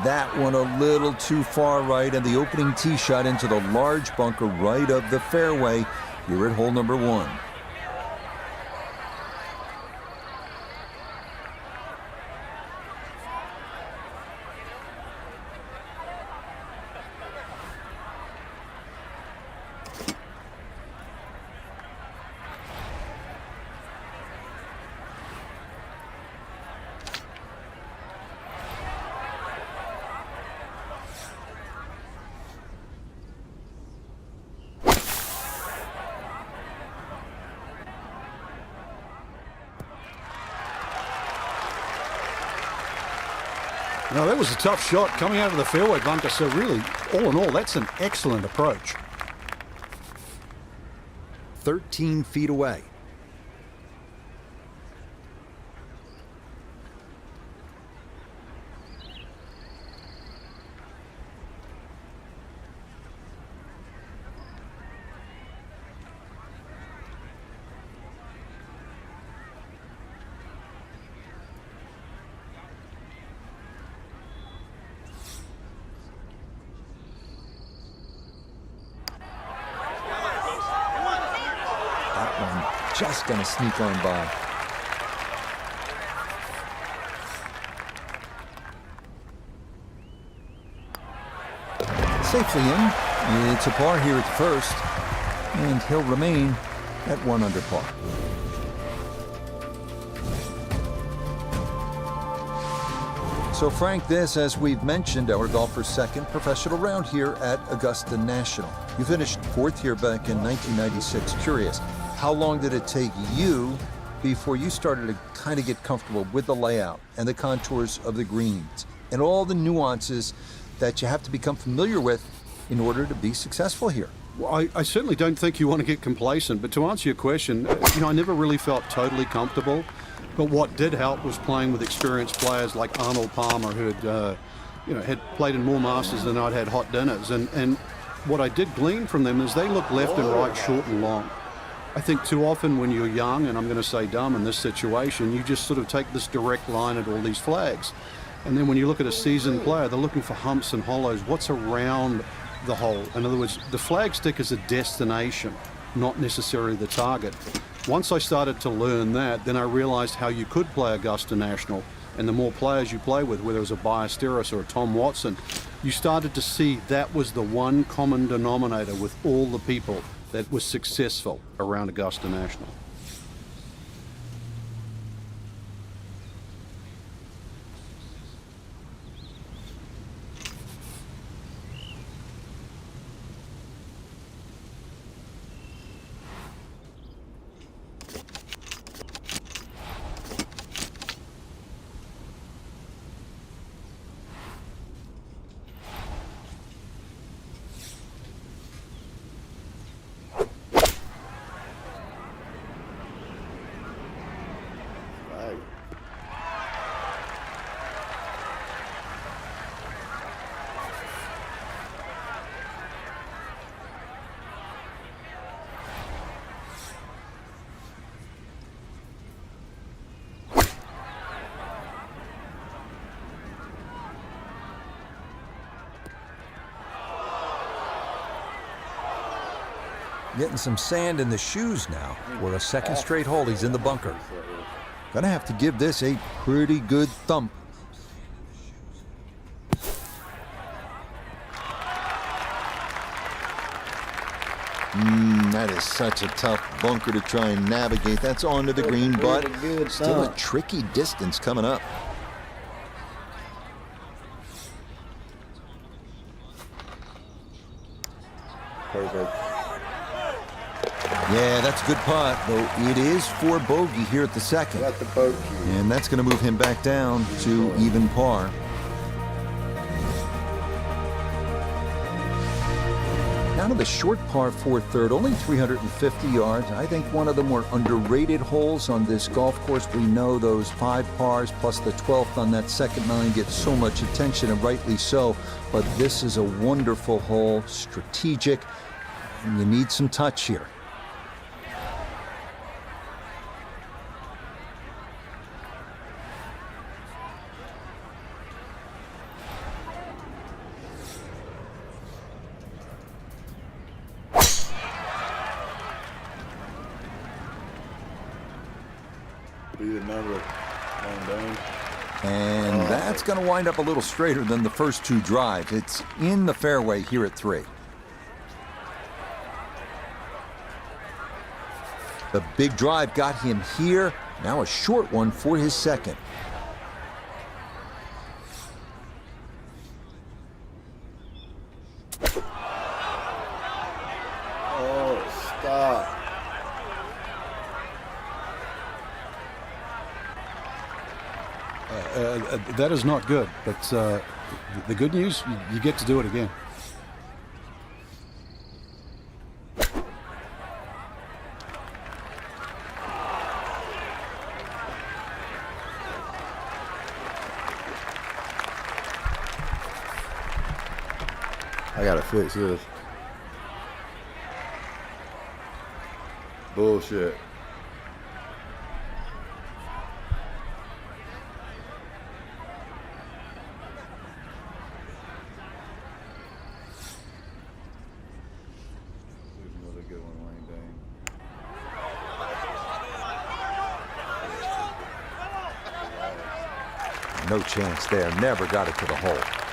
that one a little too far right, and the opening tee shot into the large bunker right of the fairway here at hole number 1. Now, that was a tough shot coming out of the fairway bunker, so really, all in all, that's an excellent approach. 13 feet away. Just going to sneak on by. Safely in. It's a par here at the first, and he'll remain at 1 under par. So Frank, this, as we've mentioned, our golfer's second professional round here at Augusta National. You finished 4th here back in 1996. Curious, how long did it take you before you started to kind of get comfortable with the layout and the contours of the greens and all the nuances that you have to become familiar with in order to be successful here? Well, I certainly don't think you want to get complacent, but to answer your question, I never really felt totally comfortable. But what did help was playing with experienced players like Arnold Palmer, who had played in more Masters than I'd had hot dinners. And what I did glean from them is they look left and right, short and long. I think too often when you're young, and I'm going to say dumb in this situation, you just sort of take this direct line at all these flags. And then when you look at a seasoned player, they're looking for humps and hollows. What's around the hole? In other words, the flag stick is a destination, not necessarily the target. Once I started to learn that, then I realized how you could play Augusta National. And the more players you play with, whether it was a Ballesteros or a Tom Watson, you started to see that was the one common denominator with all the people that was successful around Augusta National. Getting some sand in the shoes now. For a second straight hole, he's in the bunker. Gonna have to give this a pretty good thump. That is such a tough bunker to try and navigate. That's onto the green, but still a tricky distance coming up. Perfect. Yeah, that's a good putt, though it is for bogey here at the second. Got the bogey. And that's going to move him back down to even par. Down to the short par 4 third, only 350 yards. I think one of the more underrated holes on this golf course. We know those 5 pars plus the 12th on that second 9 get so much attention, and rightly so. But this is a wonderful hole, strategic, and you need some touch here. Beat another long Dane. And that's going to wind up a little straighter than the first two drives. It's in the fairway here at 3. The big drive got him here. Now a short one for his second. Oh, stop. That is not good, but the good news, you get to do it again. I gotta fix this. Bullshit. There's another good one, Wayne Dane. No chance there. Never got it to the hole.